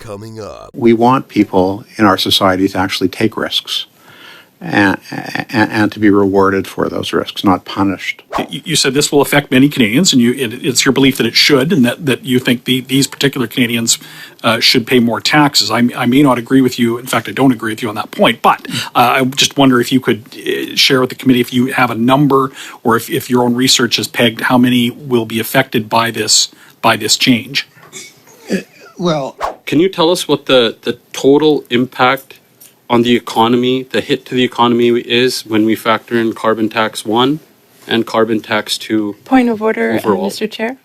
Coming up. We want people in our society to actually take risks and to be rewarded for those risks, not punished. You said this will affect many Canadians, and it's your belief that it should, and that you think these particular Canadians should pay more taxes. I may not agree with you. In fact, I don't agree with you on that point. But I just wonder if you could share with the committee if you have a number, or if your own research has pegged how many will be affected by this change. Well, can you tell us what the total impact on the economy, the hit to the economy is when we factor in carbon tax 1 and carbon tax 2? Point of order, overall? Mr. Chair.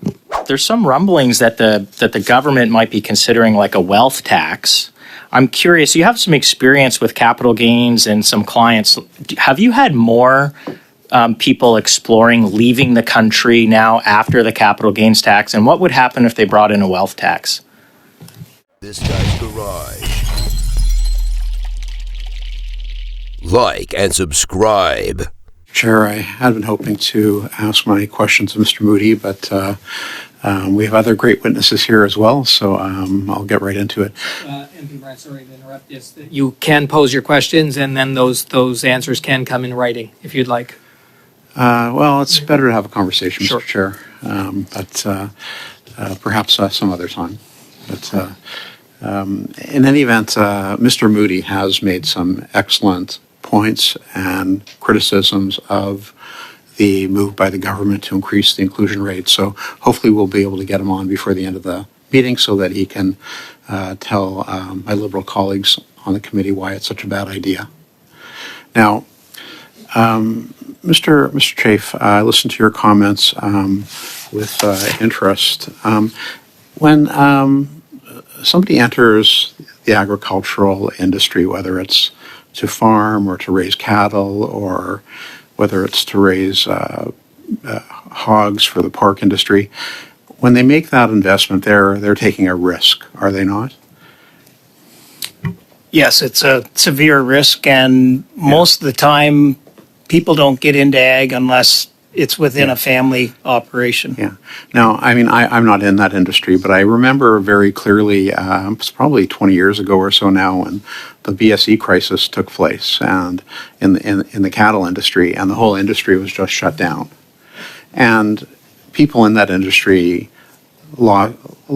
There's some rumblings that the government might be considering like a wealth tax. I'm curious, you have some experience with capital gains and some clients. Have you had more people exploring leaving the country now after the capital gains tax? And what would happen if they brought in a wealth tax? This guy's garage. Like and subscribe. Chair, I had been hoping to ask my questions of Mr. Moody, but we have other great witnesses here as well, so I'll get right into it. MP Brand, sorry to interrupt this. You can pose your questions, and then those answers can come in writing, if you'd like. Well, it's better to have a conversation, Sure. Mr. Chair, but perhaps some other time. But in any event, Mr. Moody has made some excellent points and criticisms of the move by the government to increase the inclusion rate. So hopefully we'll be able to get him on before the end of the meeting so that he can tell my Liberal colleagues on the committee why it's such a bad idea. Now, Mr. Chafe, I listened to your comments with interest. When somebody enters the agricultural industry, whether it's to farm or to raise cattle, or whether it's to raise hogs for the pork industry, when they make that investment, they're taking a risk, are they not? Yes, it's a severe risk, and most of the time, people don't get into ag unless it's within a family operation. Yeah. Now, I mean, I'm not in that industry, but I remember very clearly, it's probably 20 years ago or so now, when the BSE crisis took place, and in the cattle industry, and the whole industry was just shut down. And people in that industry lost a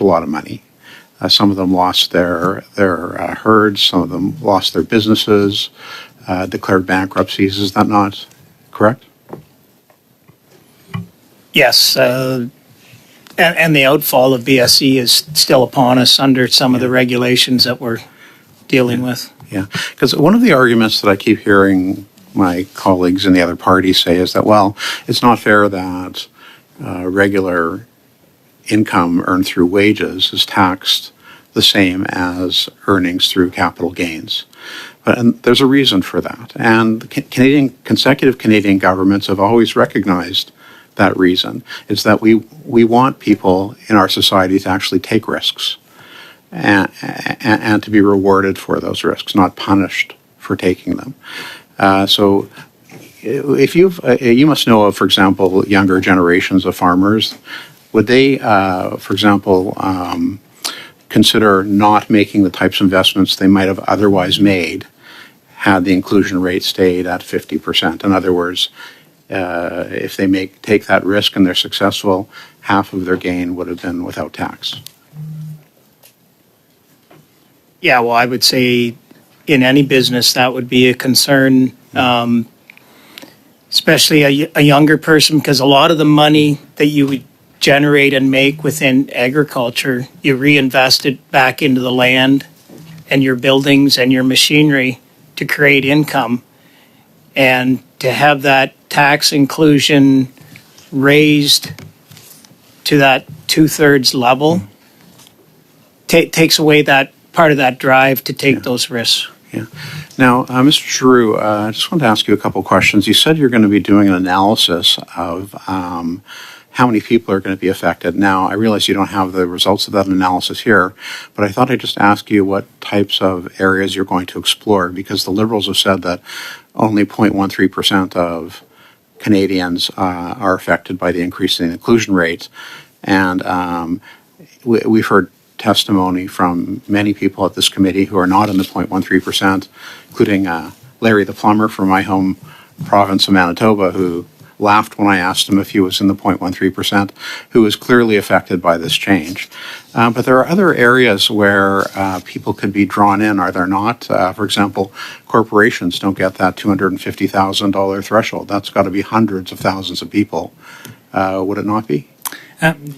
lot of money. Some of them lost their herds, some of them lost their businesses, declared bankruptcies. Is that not correct? Yes, and the outfall of BSE is still upon us under some of the regulations that we're dealing with. Yeah, because one of the arguments that I keep hearing my colleagues in the other parties say is that, well, it's not fair that regular income earned through wages is taxed the same as earnings through capital gains. And there's a reason for that. And consecutive Canadian governments have always recognized that reason. It's that we want people in our society to actually take risks and to be rewarded for those risks, not punished for taking them. So if you must know of, for example, younger generations of farmers, would they, for example, consider not making the types of investments they might have otherwise made had the inclusion rate stayed at 50%? In other words, if they take that risk and they're successful, half of their gain would have been without tax. Yeah, well, I would say in any business that would be a concern, especially a younger person, because a lot of the money that you would generate and make within agriculture, you reinvest it back into the land and your buildings and your machinery to create income. And to have that tax inclusion raised to that 2/3 level takes away that part of that drive to take those risks. Yeah. Now, Mr. Giroux, I just wanted to ask you a couple of questions. You said you're going to be doing an analysis of how many people are going to be affected. Now, I realize you don't have the results of that analysis here, but I thought I'd just ask you what types of areas you're going to explore, because the Liberals have said that only 0.13% of Canadians are affected by the increase in the inclusion rate. And we've heard testimony from many people at this committee who are not in the 0.13%, including Larry the plumber from my home province of Manitoba, who laughed when I asked him if he was in the 0.13%, who was clearly affected by this change. But there are other areas where people could be drawn in, are there not? For example, corporations don't get that $250,000 threshold. That's got to be hundreds of thousands of people. Would it not be?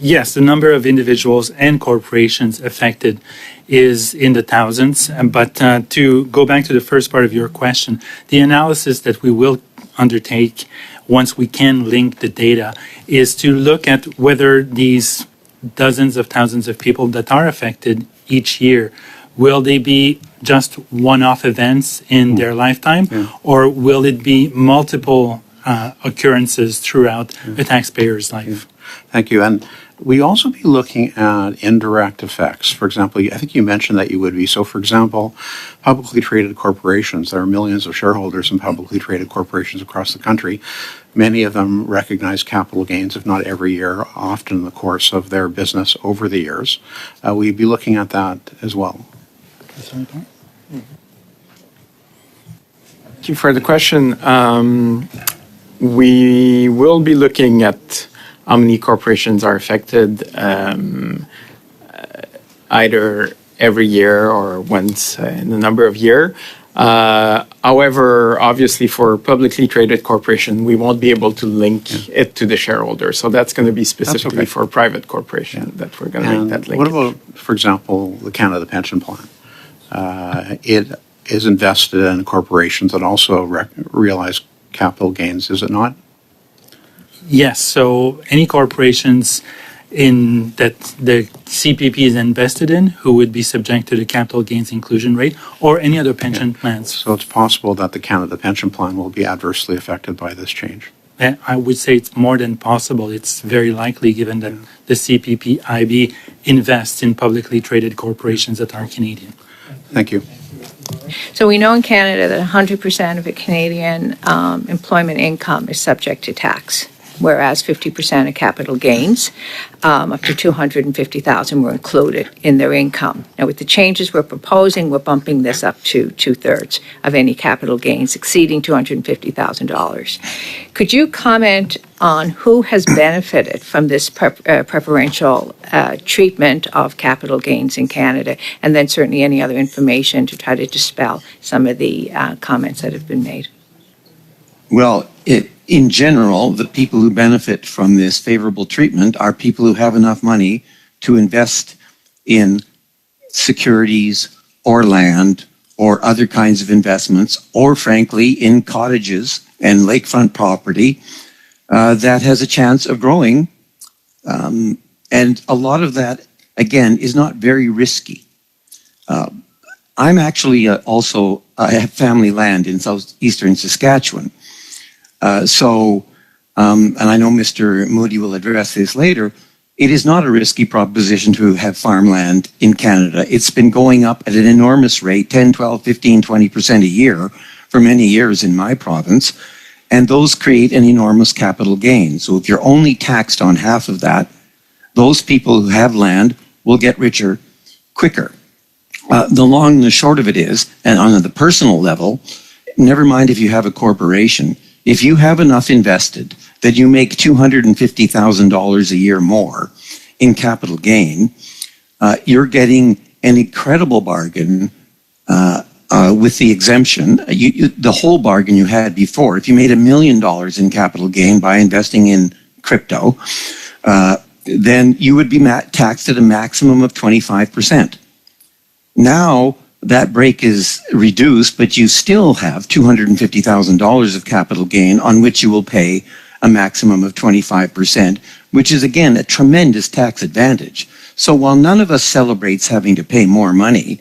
Yes, the number of individuals and corporations affected is in the thousands. But to go back to the first part of your question, the analysis that we will undertake once we can link the data is to look at whether these dozens of thousands of people that are affected each year, will they be just one-off events in their lifetime, or will it be multiple occurrences throughout a taxpayer's life? Thank you. And we also be looking at indirect effects. For example, I think you mentioned that you would be. So, for example, publicly traded corporations, there are millions of shareholders in publicly traded corporations across the country. Many of them recognize capital gains, if not every year, often in the course of their business over the years. We'd be looking at that as well. Thank you for the question. We will be looking at how many corporations are affected either every year or once in a number of years. However, obviously for publicly traded corporation, we won't be able to link it to the shareholder. So that's going to be specifically for private corporation that we're going to make that link. What about, for example, the Canada Pension Plan? It is invested in corporations that also realize capital gains, is it not? Yes, so any corporations in that the CPP is invested in who would be subject to the capital gains inclusion rate, or any other pension plans. So it's possible that the Canada Pension Plan will be adversely affected by this change. I would say it's more than possible. It's very likely given that the CPP IB invests in publicly traded corporations that are Canadian. Thank you. So we know in Canada that 100% of a Canadian employment income is subject to tax, whereas 50% of capital gains up to $250,000 were included in their income. Now, with the changes we're proposing, we're bumping this up to 2/3 of any capital gains exceeding $250,000. Could you comment on who has benefited from this preferential treatment of capital gains in Canada, and then certainly any other information to try to dispel some of the comments that have been made? Well, in general, the people who benefit from this favorable treatment are people who have enough money to invest in securities or land or other kinds of investments, or frankly, in cottages and lakefront property that has a chance of growing. And a lot of that, again, is not very risky. I'm actually I have family land in southeastern Saskatchewan. And I know Mr. Moody will address this later, it is not a risky proposition to have farmland in Canada. It's been going up at an enormous rate, 10, 12, 15, 20% a year for many years in my province, and those create an enormous capital gain. So if you're only taxed on half of that, those people who have land will get richer quicker. The long and the short of it is, and on the personal level, never mind if you have a corporation, if you have enough invested that you make $250,000 a year more in capital gain, you're getting an incredible bargain with the exemption. The whole bargain you had before, if you made $1 million in capital gain by investing in crypto, then you would be taxed at a maximum of 25%. Now, that break is reduced, but you still have $250,000 of capital gain on which you will pay a maximum of 25%, which is, again, a tremendous tax advantage. So while none of us celebrates having to pay more money,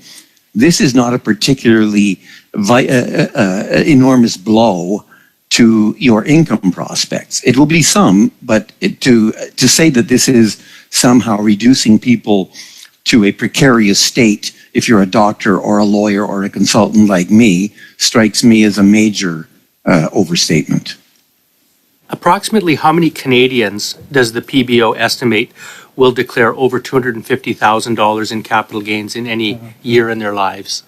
this is not a particularly enormous blow to your income prospects. It will be some, but to say that this is somehow reducing people to a precarious state if you're a doctor or a lawyer or a consultant like me, strikes me as a major overstatement. Approximately how many Canadians does the PBO estimate will declare over $250,000 in capital gains in any year in their lives?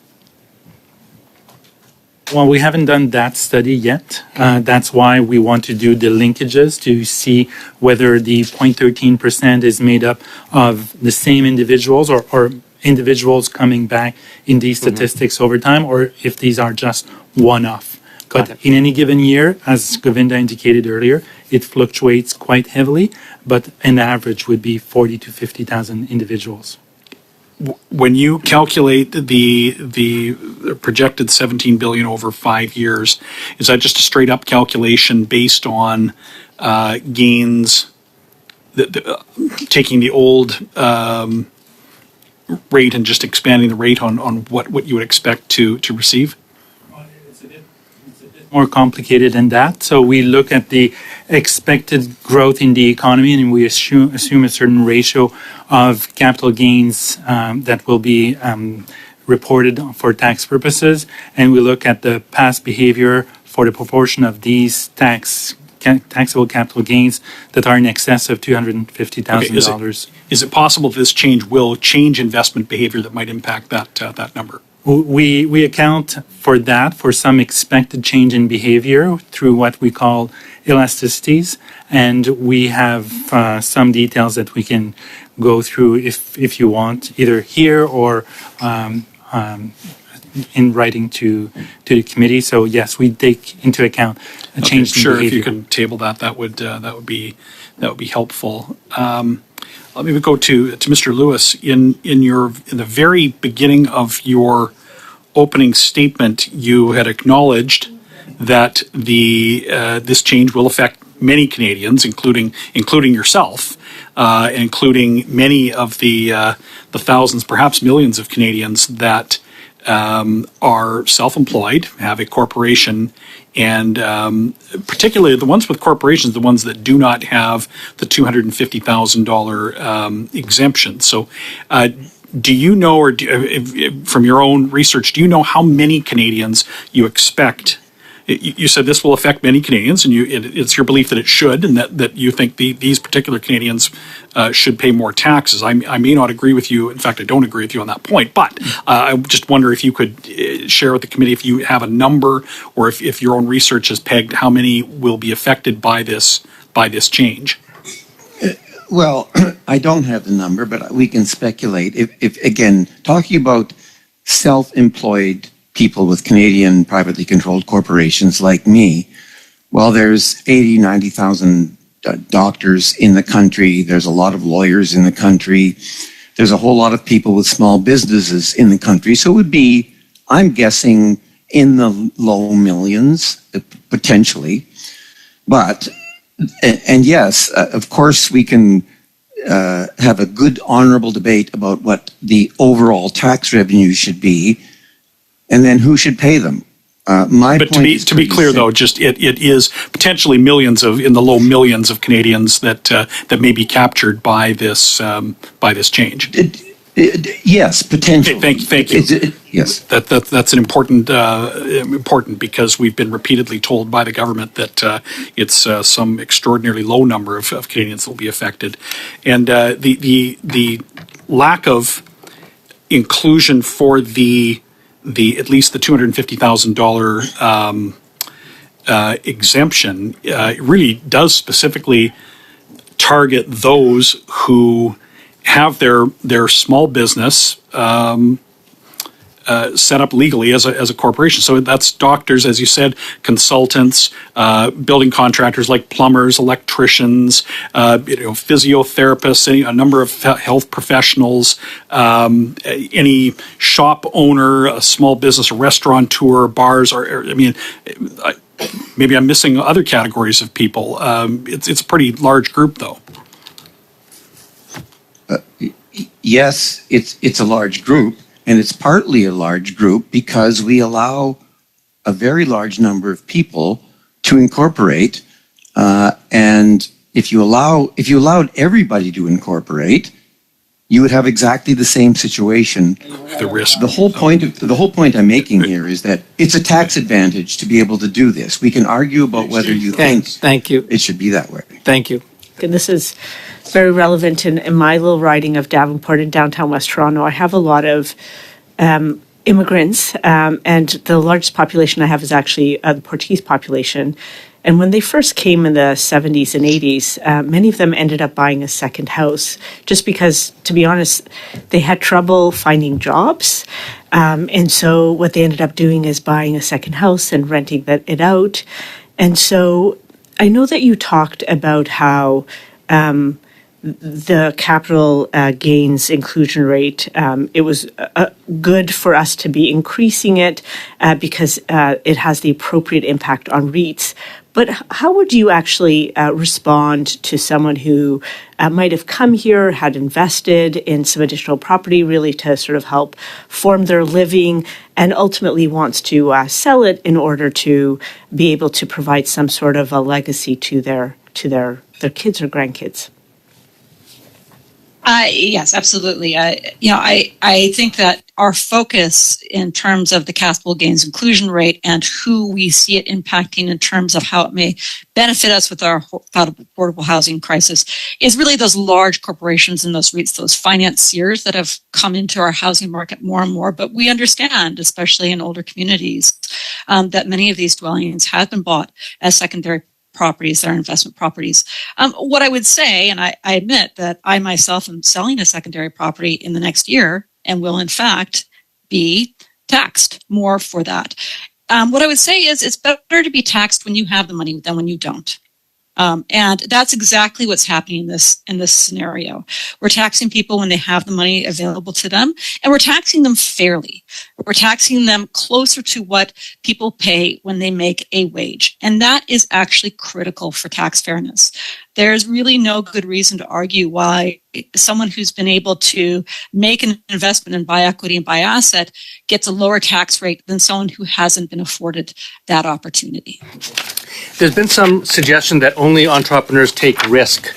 Well, we haven't done that study yet. That's why we want to do the linkages to see whether the 0.13% is made up of the same individuals or individuals coming back in these statistics over time, or if these are just one-off. But in any given year, as Govinda indicated earlier, it fluctuates quite heavily, but an average would be 40 to 50,000 individuals. When you calculate the projected 17 billion over 5 years, is that just a straight up calculation based on gains, taking the old rate and just expanding the rate on what you would expect to receive? It's a bit more complicated than that. So we look at the expected growth in the economy, and we assume a certain ratio of capital gains that will be reported for tax purposes, and we look at the past behavior for the proportion of these taxable capital gains that are in excess of $250,000. Is it possible this change will change investment behavior that might impact that number? We account for that, for some expected change in behavior through what we call elasticities, and we have some details that we can go through if you want, either here or in writing to the committee. So yes, we take into account a change in behavior. If you can table that would be helpful. Let me go to Mr. Lewis. In the very beginning of your opening statement, you had acknowledged that this change will affect many Canadians, including yourself, including many of the thousands, perhaps millions of Canadians that are self-employed, have a corporation, and particularly the ones with corporations, the ones that do not have the $250,000 exemption. So do you know, or from your own research, do you know how many Canadians you expect? You said this will affect many Canadians, and it's your belief that it should, and that you think these particular Canadians should pay more taxes. I may not agree with you. In fact, I don't agree with you on that point. But I just wonder if you could share with the committee if you have a number, or if your own research has pegged how many will be affected by this change. Well, I don't have the number, but we can speculate. If again, talking about self-employed people with Canadian privately controlled corporations like me, well, there's 80, 90,000 doctors in the country. There's a lot of lawyers in the country. There's a whole lot of people with small businesses in the country. So it would be, I'm guessing, in the low millions, potentially. But, and yes, of course, we can have a good, honorable debate about what the overall tax revenue should be, and then who should pay them. But to be clear, though, just it is potentially millions in the low millions of Canadians that may be captured by this change. Yes, potentially. Thank you. Yes, that's an important because we've been repeatedly told by the government that it's some extraordinarily low number of Canadians that will be affected, and the lack of inclusion for the at least the $250,000 exemption really does specifically target those who have their small business set up legally as a corporation. So that's doctors, as you said, consultants, building contractors like plumbers, electricians, physiotherapists, a number of health professionals, any shop owner, a small business, a restaurateur, bars. Maybe I'm missing other categories of people. It's a pretty large group, though. Yes, it's a large group. And it's partly a large group because we allow a very large number of people to incorporate. And if you allowed everybody to incorporate, you would have exactly the same situation. The risk. The whole point I'm making here is that it's a tax advantage to be able to do this. We can argue about whether you think Thank you. it should be that way. Thank you. And this is very relevant in my little riding of Davenport in downtown West Toronto. I have a lot of immigrants, and the largest population I have is actually the Portuguese population. And when they first came in the 70s and 80s, many of them ended up buying a second house just because, to be honest, they had trouble finding jobs. And so what they ended up doing is buying a second house and renting it out. And so I know that you talked about how the capital gains inclusion rate, it was good for us to be increasing it because it has the appropriate impact on REITs. But how would you actually respond to someone who might have come here, had invested in some additional property really to sort of help form their living, and ultimately wants to sell it in order to be able to provide some sort of a legacy to their kids or grandkids? Yes, absolutely. I think that our focus in terms of the capital gains inclusion rate and who we see it impacting in terms of how it may benefit us with our affordable housing crisis is really those large corporations and those REITs, those financiers that have come into our housing market more and more. But we understand, especially in older communities, that many of these dwellings have been bought as secondary properties, that are investment properties. What I would say, and I admit that I myself am selling a secondary property in the next year and will in fact be taxed more for that. What I would say is it's better to be taxed when you have the money than when you don't. And that's exactly what's happening in this scenario. We're taxing people when they have the money available to them, and we're taxing them fairly. We're taxing them closer to what people pay when they make a wage. And that is actually critical for tax fairness. There's really no good reason to argue why someone who's been able to make an investment and buy equity and buy asset gets a lower tax rate than someone who hasn't been afforded that opportunity. There's been some suggestion that only entrepreneurs take risk,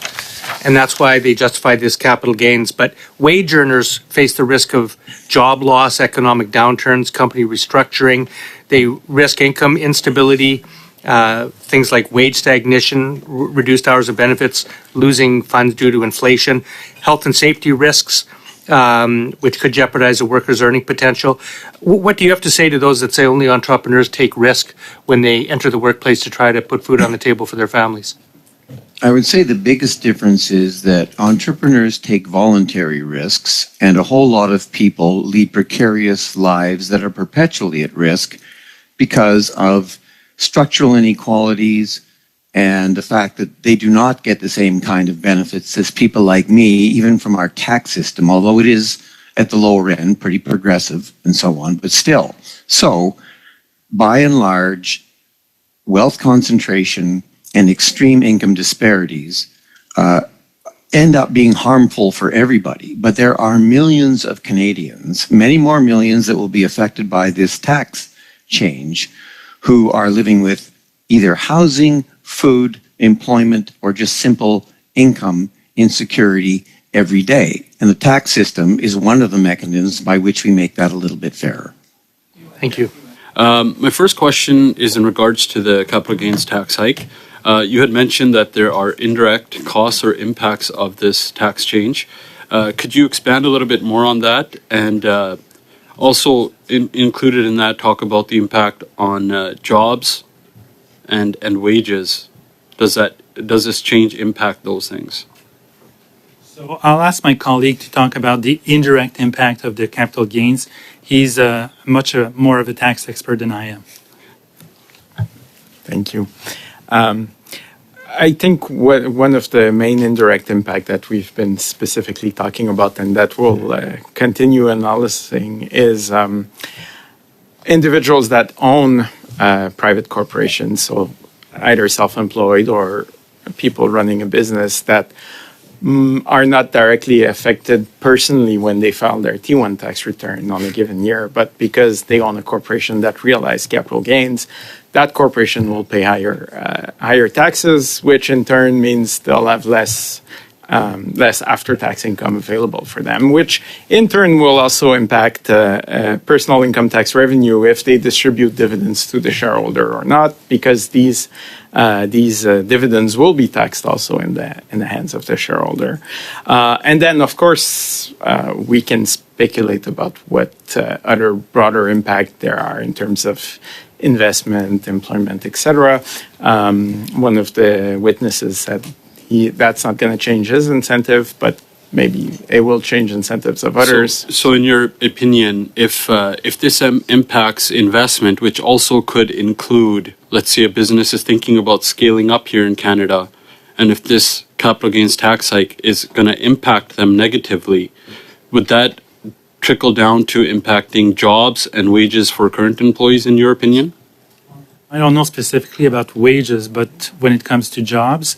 and that's why they justify this capital gains. But wage earners face the risk of job loss, economic downturns, company restructuring. They risk income instability, things like wage stagnation, reduced hours of benefits, losing funds due to inflation, health and safety risks, which could jeopardize a worker's earning potential. What do you have to say to those that say only entrepreneurs take risk when they enter the workplace to try to put food on the table for their families? I would say the biggest difference is that entrepreneurs take voluntary risks, and a whole lot of people lead precarious lives that are perpetually at risk because of structural inequalities and the fact that they do not get the same kind of benefits as people like me, even from our tax system, although it is at the lower end, pretty progressive and so on, but still. So, by and large, wealth concentration and extreme income disparities end up being harmful for everybody. But there are millions of Canadians, many more millions that will be affected by this tax change, who are living with either housing, food, employment, or just simple income insecurity every day. And the tax system is one of the mechanisms by which we make that a little bit fairer. Thank you. My first question is in regards to the capital gains tax hike. You had mentioned that there are indirect costs or impacts of this tax change. Could you expand a little bit more on that? And also included in that, talk about the impact on jobs and wages. Does this change impact those things? So I'll ask my colleague to talk about the indirect impact of the capital gains. He's much more of a tax expert than I am. Thank you. I think one of the main indirect impact that we've been specifically talking about and that we'll continue analyzing is individuals that own private corporations, so either self-employed or people running a business that are not directly affected personally when they file their T1 tax return on a given year, but because they own a corporation that realized capital gains, that corporation will pay higher taxes, which in turn means they'll have less less after-tax income available for them, which in turn will also impact personal income tax revenue if they distribute dividends to the shareholder or not, because these dividends will be taxed also in the hands of the shareholder. And then, of course, we can speculate about what other broader impact there are in terms of investment, employment, etc. One of the witnesses said that's not going to change his incentive, but maybe it will change incentives of others. So in your opinion, if this impacts investment, which also could include, let's say a business is thinking about scaling up here in Canada, and if this capital gains tax hike is going to impact them negatively, would that trickle down to impacting jobs and wages for current employees, in your opinion? I don't know specifically about wages, but when it comes to jobs,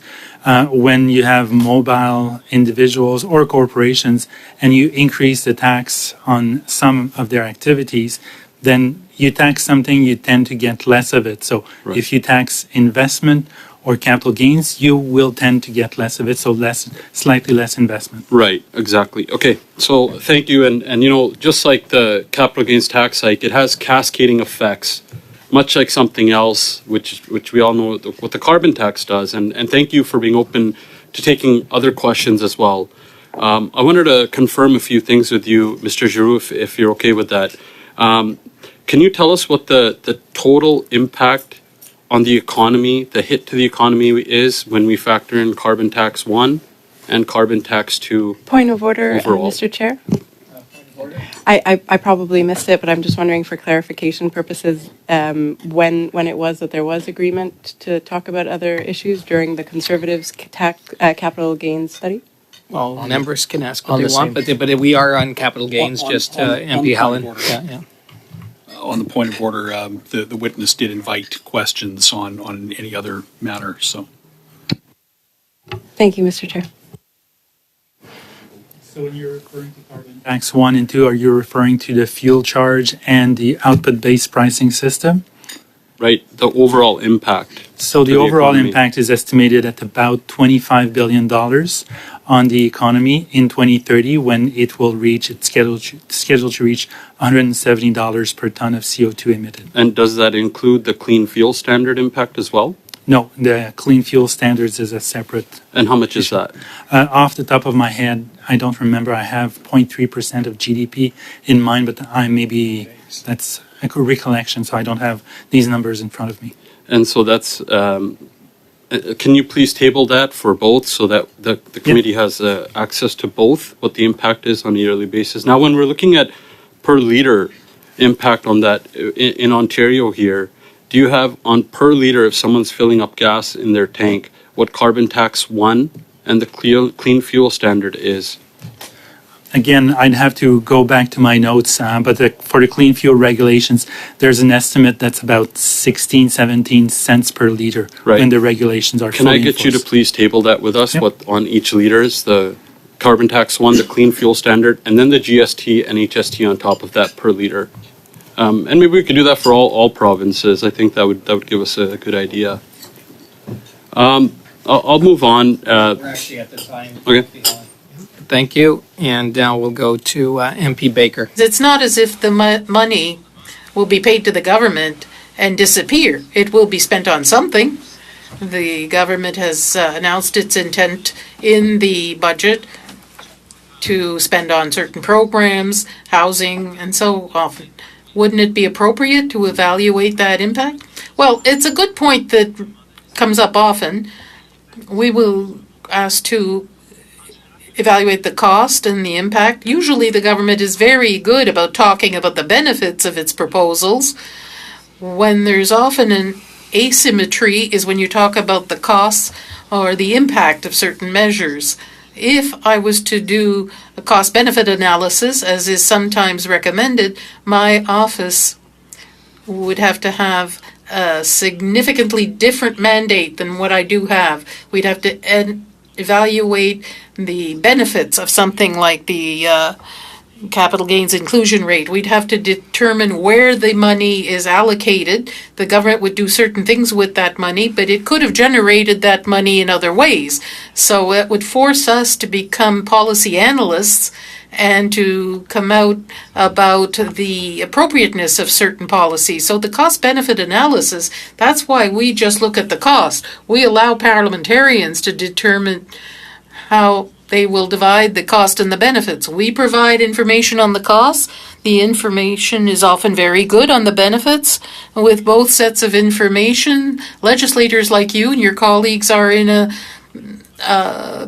when you have mobile individuals or corporations and you increase the tax on some of their activities, then you tax something, you tend to get less of it. So if you tax investment or capital gains, you will tend to get less of it, so slightly less investment. Right, exactly. Okay, so thank you. And you know, just like the capital gains tax hike, it has cascading effects, much like something else, which we all know what the carbon tax does. And thank you for being open to taking other questions as well. I wanted to confirm a few things with you, Mr. Giroux, if you're okay with that. Can you tell us what the total impact on the economy, the hit to the economy is when we factor in carbon tax 1 and carbon tax 2? Point of order, overall? Mr. Chair. I probably missed it, but I'm just wondering for clarification purposes, when it was that there was agreement to talk about other issues during the Conservatives' capital gains study? Well, members can ask what they want, but we are on capital gains, MP Helen. Yeah. On the point of order, the witness did invite questions on any other matter, so. Thank you, Mr. Chair. So when you're referring to carbon tax 1 and 2, are you referring to the fuel charge and the output-based pricing system? Right, the overall impact. So the overall impact is estimated at about $25 billion on the economy in 2030, when it will reach its scheduled to reach $170 per ton of CO2 emitted. And does that include the clean fuel standard impact as well? No, the clean fuel standards is a separate. And how much is that? Off the top of my head, I don't remember. I have 0.3% of GDP in mind, but that's a recollection, so I don't have these numbers in front of me. And so that's, can you please table that for both so that the committee has access to both, what the impact is on a yearly basis? Now, when we're looking at per liter impact on that in Ontario here, do you have on per liter, if someone's filling up gas in their tank, what carbon tax 1 and the clean fuel standard is? Again, I'd have to go back to my notes, but for the clean fuel regulations, there's an estimate that's about 16, 17 cents per liter when the regulations are Can I get you to please table that with us, what on each liter is the carbon tax 1, the clean fuel standard, and then the GST and HST on top of that per liter? And maybe we could do that for all provinces. I think that would give us a good idea. I'll move on. We're actually at the time. Okay. Thank you. And now we'll go to MP Baker. It's not as if the money will be paid to the government and disappear. It will be spent on something. The government has announced its intent in the budget to spend on certain programs, housing, and so on. Wouldn't it be appropriate to evaluate that impact? Well, it's a good point that comes up often. We will ask to evaluate the cost and the impact. Usually the government is very good about talking about the benefits of its proposals. When there's often an asymmetry is when you talk about the costs or the impact of certain measures. If I was to do a cost-benefit analysis, as is sometimes recommended, my office would have to have a significantly different mandate than what I do have. We'd have to evaluate the benefits of something like the capital gains inclusion rate. We'd have to determine where the money is allocated. The government would do certain things with that money, but it could have generated that money in other ways. So it would force us to become policy analysts and to come out about the appropriateness of certain policies. So the cost-benefit analysis, that's why we just look at the cost. We allow parliamentarians to determine how they will divide the cost and the benefits. We provide information on the costs. The information is often very good on the benefits. With both sets of information, legislators like you and your colleagues are in a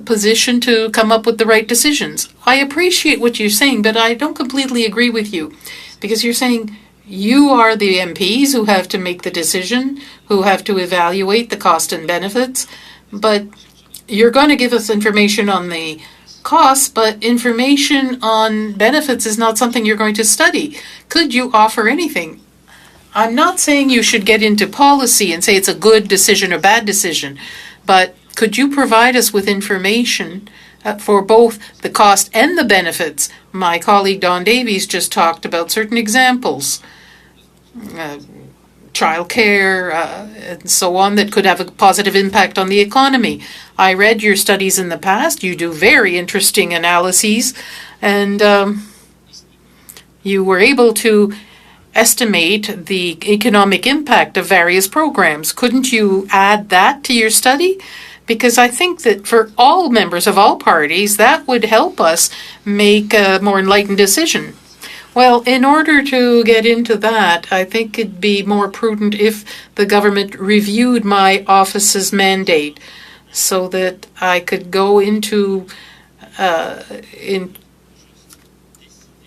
position to come up with the right decisions. I appreciate what you're saying, but I don't completely agree with you, because you're saying you are the MPs who have to make the decision, who have to evaluate the cost and benefits, but you're going to give us information on the costs, but information on benefits is not something you're going to study. Could you offer anything? I'm not saying you should get into policy and say it's a good decision or bad decision, but could you provide us with information for both the cost and the benefits? My colleague Don Davies just talked about certain examples, childcare and so on, that could have a positive impact on the economy. I read your studies in the past. You do very interesting analyses, and you were able to estimate the economic impact of various programs. Couldn't you add that to your study? Because I think that for all members of all parties, that would help us make a more enlightened decision. Well, in order to get into that, I think it'd be more prudent if the government reviewed my office's mandate so that I could go into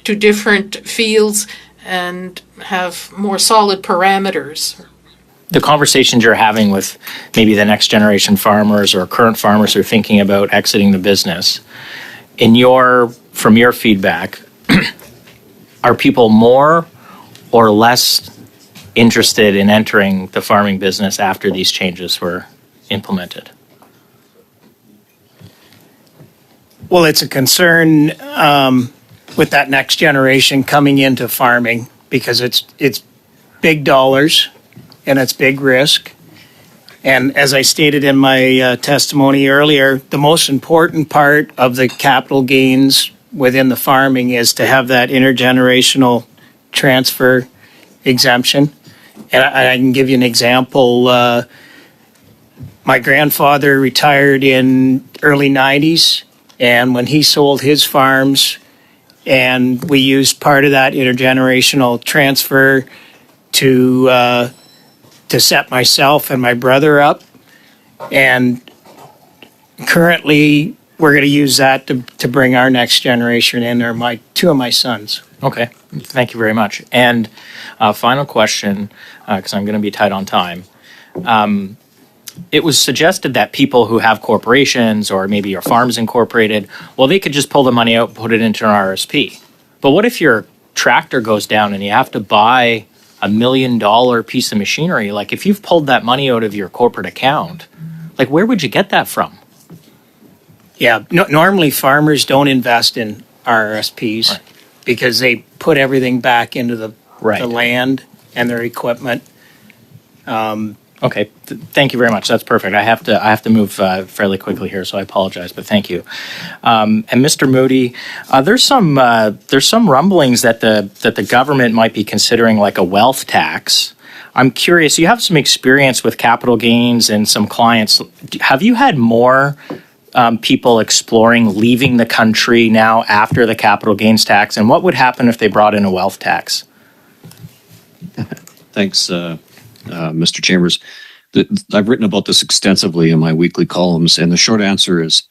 different fields and have more solid parameters. The conversations you're having with maybe the next generation farmers or current farmers who are thinking about exiting the business, from your feedback, are people more or less interested in entering the farming business after these changes were implemented? Well, it's a concern with that next generation coming into farming, because it's big dollars and it's big risk. And as I stated in my testimony earlier, the most important part of the capital gains within the farming is to have that intergenerational transfer exemption. And I can give you an example. My grandfather retired in early 90s, and when he sold his farms, and we used part of that intergenerational transfer to set myself and my brother up. And currently, we're going to use that to bring our next generation in, or two of my sons. Okay, thank you very much. And final question, because I'm going to be tight on time. It was suggested that people who have corporations, or maybe your farm's incorporated, well, they could just pull the money out and put it into an RSP. But what if your tractor goes down and you have to buy $1 million piece of machinery? Like, if you've pulled that money out of your corporate account, like, where would you get that from? Yeah, normally farmers don't invest in RRSPs, right, because they put everything back into the land and their equipment. Okay, thank you very much. That's perfect. I have to move fairly quickly here, so I apologize, but thank you. And Mr. Moody, there's some rumblings that the government might be considering like a wealth tax. I'm curious. You have some experience with capital gains and some clients. Have you had more people exploring leaving the country now after the capital gains tax, and what would happen if they brought in a wealth tax? Thanks, Mr. Chambers. I've written about this extensively in my weekly columns, and the short answer is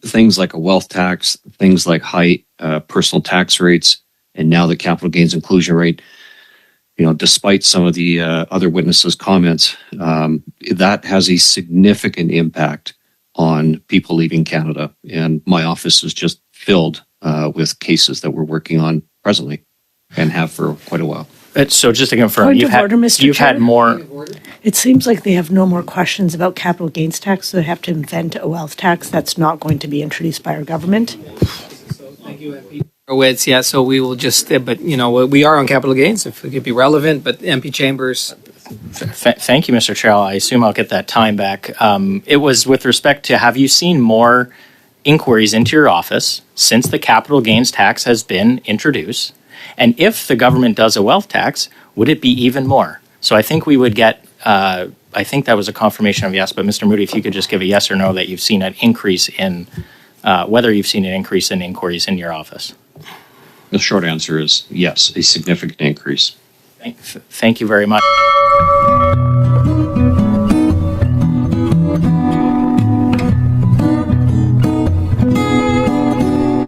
things like a wealth tax, things like high personal tax rates, and now the capital gains inclusion rate. Despite some of the other witnesses' comments, that has a significant impact on people leaving Canada. And my office is just filled with cases that we're working on presently and have for quite a while. So just to confirm, Point of order, Mr. you've Chair. had more. It seems like they have no more questions about capital gains tax, so they have to invent a wealth tax that's not going to be introduced by our government. Thank you, MP. Yeah, so we will just, but we are on capital gains, if it could be relevant, but MP Chambers. Thank you, Mr. Chair. I assume I'll get that time back. It was with respect to, have you seen more inquiries into your office since the capital gains tax has been introduced? And if the government does a wealth tax, would it be even more? So I think we would get, I think that was a confirmation of yes, but Mr. Moody, if you could just give a yes or no that you've seen an increase in, whether you've seen an increase in inquiries in your office. The short answer is yes, a significant increase. Thank you very much.